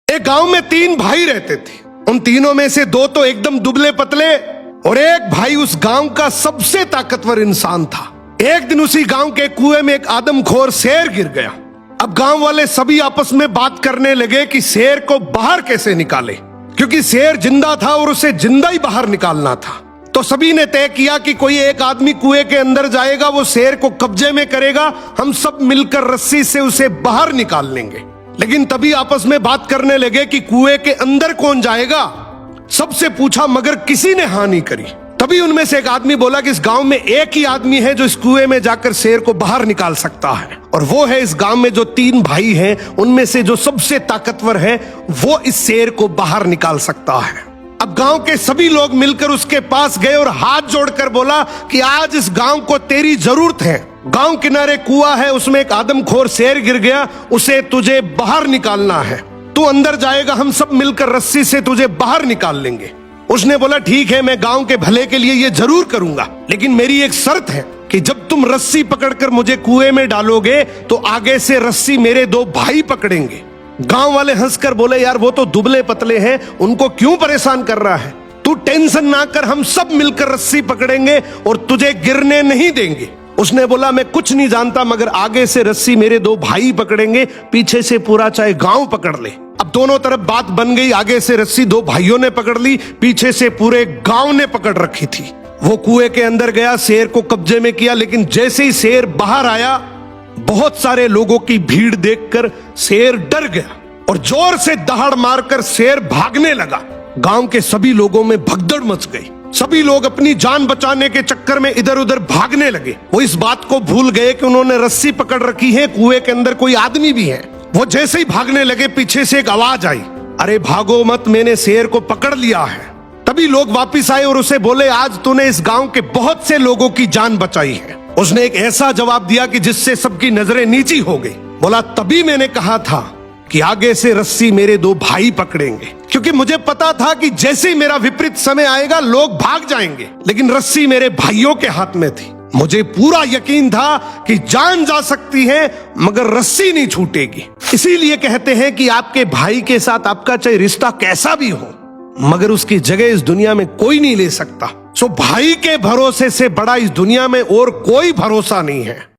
एक गांव में 3 भाई रहते थे। उन तीनों में से 2 तो एकदम दुबले पतले और एक भाई उस गांव का सबसे ताकतवर इंसान था। एक दिन उसी गांव के कुएं में एक आदमखोर शेर गिर गया। अब गांव वाले सभी आपस में बात करने लगे कि शेर को बाहर कैसे निकाले, क्योंकि शेर जिंदा था और उसे जिंदा ही बाहर निकालना था। तो सभी ने तय किया कि कोई एक आदमी कुएं के अंदर जाएगा, वो शेर को कब्जे में करेगा, हम सब मिलकर रस्सी से उसे बाहर निकाल लेंगे। लेकिन तभी आपस में बात करने लगे कि कुएं के अंदर कौन जाएगा। सबसे पूछा मगर किसी ने हाँ नहीं करी। तभी उनमें से एक आदमी बोला कि इस गांव में एक ही आदमी है जो इस कुएं में जाकर शेर को बाहर निकाल सकता है, और वो है इस गांव में जो 3 भाई हैं उनमें से जो सबसे ताकतवर है, वो इस शेर को बाहर निकाल सकता है। अब गांव के सभी लोग मिलकर उसके पास गए और हाथ जोड़कर बोला कि आज इस गांव को तेरी जरूरत है। गांव किनारे कुआं है, उसमें एक आदमखोर शेर गिर गया, उसे तुझे बाहर निकालना है। तू अंदर जाएगा, हम सब मिलकर रस्सी से तुझे बाहर निकाल लेंगे। उसने बोला ठीक है, मैं गांव के भले के लिए ये जरूर करूंगा, लेकिन मेरी एक शर्त है कि जब तुम रस्सी पकड़कर मुझे कुएं में डालोगे तो आगे से रस्सी मेरे 2 भाई पकड़ेंगे। गांव वाले हंसकर बोले यार वो तो दुबले पतले हैं, उनको क्यों परेशान कर रहा है, तू टेंशन ना कर, हम सब मिलकर रस्सी पकड़ेंगे और तुझे गिरने नहीं देंगे। उसने बोला मैं कुछ नहीं जानता, मगर आगे से रस्सी मेरे 2 भाई पकड़ेंगे, पीछे से पूरा चाहे गांव पकड़ ले। अब दोनों तरफ बात बन गई, आगे से रस्सी 2 भाइयों ने पकड़ ली, पीछे से पूरे गांव ने पकड़ रखी थी। वो कुएं के अंदर गया, शेर को कब्जे में किया, लेकिन जैसे ही शेर बाहर आया, बहुत सारे लोगों की भीड़ देखकर शेर डर गया और जोर से दहाड़ मारकर शेर भागने लगा। गांव के सभी लोगों में भगदड़ मच गई। सभी लोग अपनी जान बचाने के चक्कर में इधर उधर भागने लगे। वो इस बात को भूल गए कि उन्होंने रस्सी पकड़ रखी है, कुएं के अंदर कोई आदमी भी है। वो जैसे ही भागने लगे, पीछे से एक आवाज आई, अरे भागो मत, मैंने शेर को पकड़ लिया है। तभी लोग वापिस आए और उसे बोले आज तूने इस गांव के बहुत से लोगों की जान बचाई है। उसने एक ऐसा जवाब दिया कि जिससे सबकी नजरें नीची हो गई। बोला तभी मैंने कहा था कि आगे से रस्सी मेरे 2 भाई पकड़ेंगे, क्योंकि मुझे पता था कि जैसे ही मेरा विपरीत समय आएगा लोग भाग जाएंगे, लेकिन रस्सी मेरे भाइयों के हाथ में थी। मुझे पूरा यकीन था कि जान जा सकती है मगर रस्सी नहीं छूटेगी। इसीलिए कहते हैं कि आपके भाई के साथ आपका चाहे रिश्ता कैसा भी हो, मगर उसकी जगह इस दुनिया में कोई नहीं ले सकता। सो भाई के भरोसे से बड़ा इस दुनिया में और कोई भरोसा नहीं है।